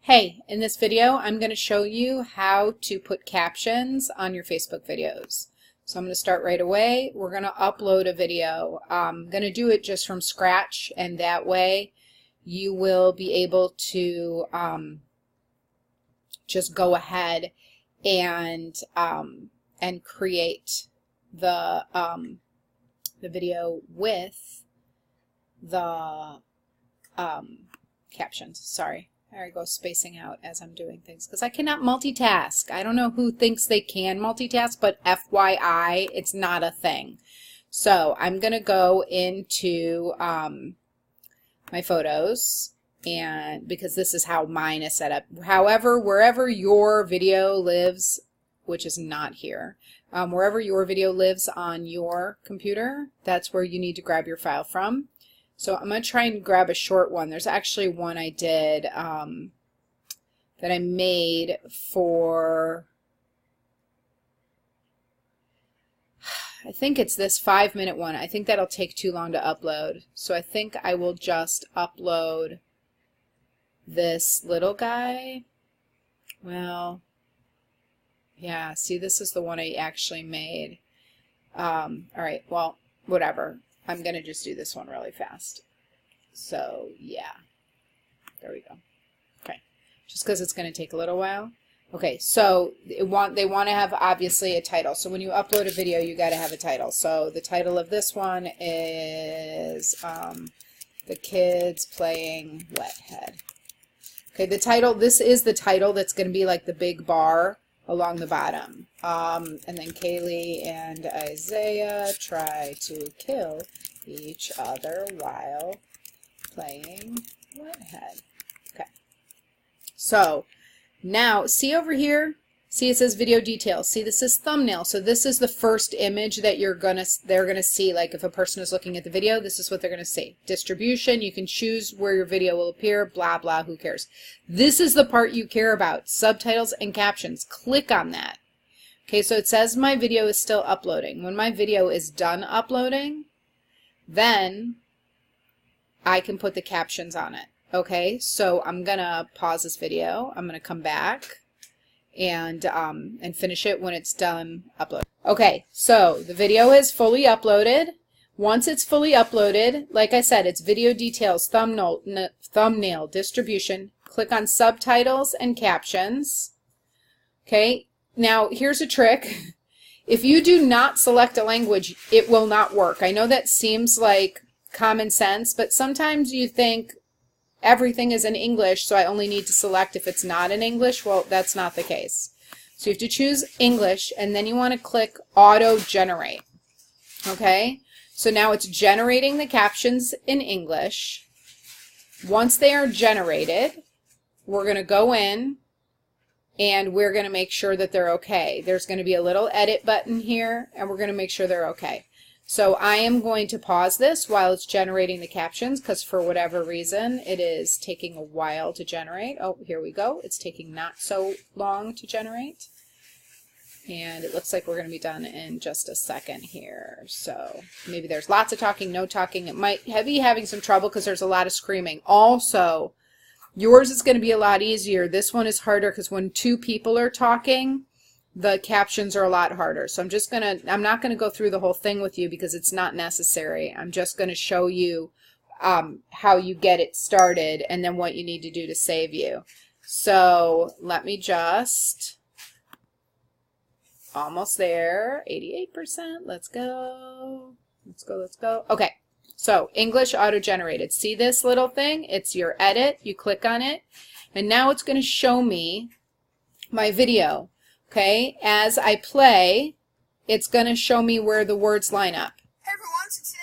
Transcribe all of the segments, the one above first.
Hey, in this video, I'm going to show you how to put captions on your Facebook videos. So I'm going to start right away. We're going to upload a video. I'm going to do it just from scratch, and that way you will be able to just go ahead and create the video with the captions. Sorry. There I go, spacing out as I'm doing things because I cannot multitask. I don't know who thinks they can multitask, but FYI, it's not a thing. So I'm going to go into my photos, and because this is how mine is set up. However, wherever your video lives, which is not here, wherever your video lives on your computer, that's where you need to grab your file from. So I'm going to try and grab a short one. There's actually one I did that I made for, I think it's this 5-minute one. I think that'll take too long to upload. So I think I will just upload this little guy. Well, yeah, see, this is the one I actually made. All right, well, whatever. I'm going to just do this one really fast. So, yeah. There we go. Okay. Just because it's going to take a little while. Okay, so they want to have, obviously, a title. So when you upload a video, you got to have a title. So the title of this one is The Kids Playing Wet Head. Okay, the title, this is the title that's going to be like the big bar along the bottom. And then Kaylee and Isaiah try to kill each other while playing Wet Head. Okay. So now, see over here? See, it says video details. See, this is thumbnail. So this is the first image that they're gonna see. Like if a person is looking at the video, this is what they're gonna see. Distribution, you can choose where your video will appear, blah, blah, who cares. This is the part you care about, subtitles and captions. Click on that. Okay, so it says my video is still uploading. When my video is done uploading, then I can put the captions on it. Okay, so I'm gonna pause this video. I'm gonna come back and finish it when it's done uploading. Okay, so the video is fully uploaded. Once it's fully uploaded, like I said, it's video details, thumbnail, distribution. Click on subtitles and captions. Okay, now here's a trick. If you do not select a language, it will not work. I know that seems like common sense, but sometimes you think everything is in English, so I only need to select if it's not in English. Well, that's not the case. So you have to choose English, and then you want to click Auto Generate. Okay? So now it's generating the captions in English. Once they are generated, we're going to go in, and we're going to make sure that they're okay. There's going to be a little edit button here, and we're going to make sure they're okay. So I am going to pause this while it's generating the captions because for whatever reason it is taking a while to generate. Oh, here we go. It's taking not so long to generate. And it looks like we're going to be done in just a second here. So maybe there's lots of talking, no talking. It might be having some trouble because there's a lot of screaming. Also, yours is going to be a lot easier. This one is harder because when two people are talking, the captions are a lot harder. So I'm not going to go through the whole thing with you because it's not necessary. I'm just going to show you how you get it started and then what you need to do to save you. So let me just, almost there, 88%. Let's go. Let's go, let's go. Okay, so English auto-generated. See this little thing? It's your edit. You click on it. And now it's going to show me my video. Okay, as I play, it's going to show me where the words line up. Hey everyone, so today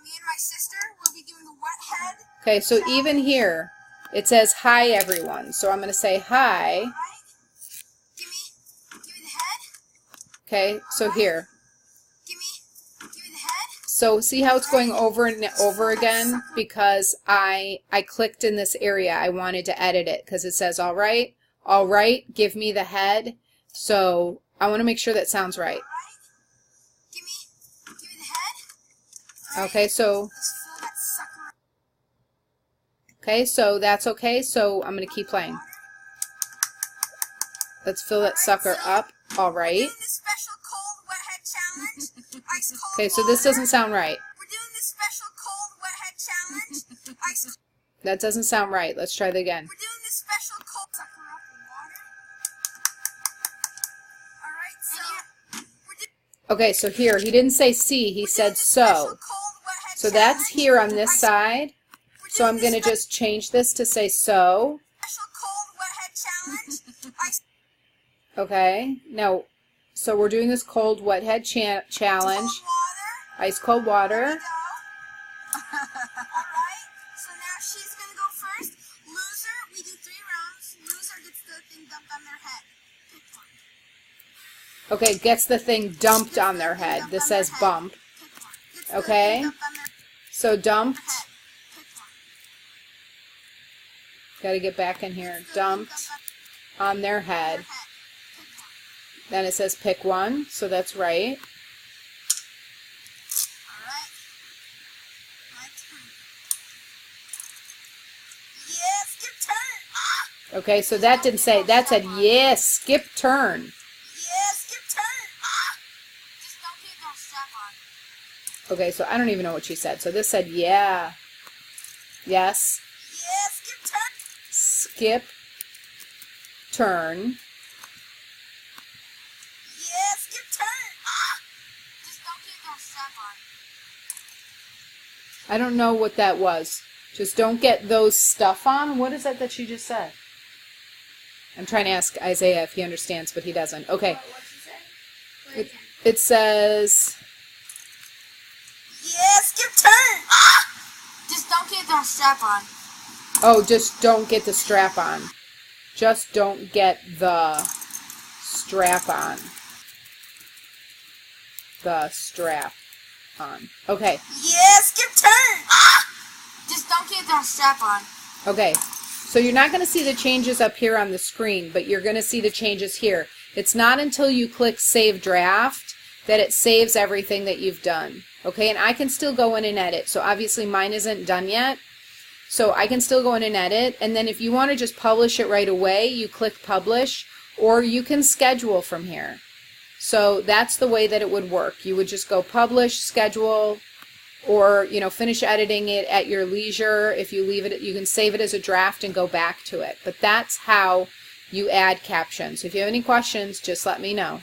me and my sister will be doing the wet head. Okay, so even here, it says hi everyone. So I'm going to say hi. All right. Give me the head. Okay, so here. Give me the head. So see how it's going over and over again? Because I clicked in this area. I wanted to edit it because it says all right, give me the head. So I want to make sure that sounds right. Give me the head. Okay, so Okay, so that's okay, so I'm going to keep playing. Let's fill that sucker up. All We're right. doing the special cold wet head challenge. Ice cold Okay, so this doesn't sound right. We're doing the special cold wet head challenge. Ice. That doesn't sound right. Let's try that again. We're doing the special cold sucker up with water. All right, so we're doing Okay, so here, he didn't say see, he said the special so. cold wet head So that's challenge. here on this Ice- side. we're So I'm doing going to the just change this to say so. special cold wet head challenge. Ice Okay, now, so we're doing this cold wet head challenge. cold water. Ice cold water. There we go. Alright, so now she's gonna go first. Loser, we do 3 rounds. Loser gets the thing dumped on their head. Pick one. Okay, gets the thing dumped on their head. This says bump. Pick one. Gets the Okay. thing dumped on their So dumped. head. Pick one. Got to get back in here. The thing Dumped dumped on their on their head. head. Pick one. Then it says pick one, so that's right. Alright. My turn. Yeah, skip turn. Ah! Okay, so that didn't say, that said yes, skip turn. Yeah, skip turn. Ah! Just don't get no strap on. Okay, so I don't even know what she said. So this said yeah. Yes. Yeah, skip turn. Skip turn. Yeah, skip turn. Ah! Just don't get no strap on. I don't know what that was. Just don't get those stuff on. What is that she just said? I'm trying to ask Isaiah if he understands, but he doesn't. Okay. What'd you say? Play It, again. it says, Yeah, skip turn. Ah! Just don't get no strap on. oh, just don't get the strap on. Just don't get the strap on. The strap on. Okay. Yeah, skip turn. Ah! Just don't get no strap on. Okay. So you're not going to see the changes up here on the screen, but you're going to see the changes here. It's not until you click Save Draft that it saves everything that you've done. Okay, and I can still go in and edit. So obviously mine isn't done yet. So I can still go in and edit. And then if you want to just publish it right away, you click Publish, or you can schedule from here. So that's the way that it would work. You would just go Publish, Schedule, or finish editing it at your leisure. If you leave it, you can save it as a draft and go back to it. But that's how you add captions. If you have any questions, just let me know.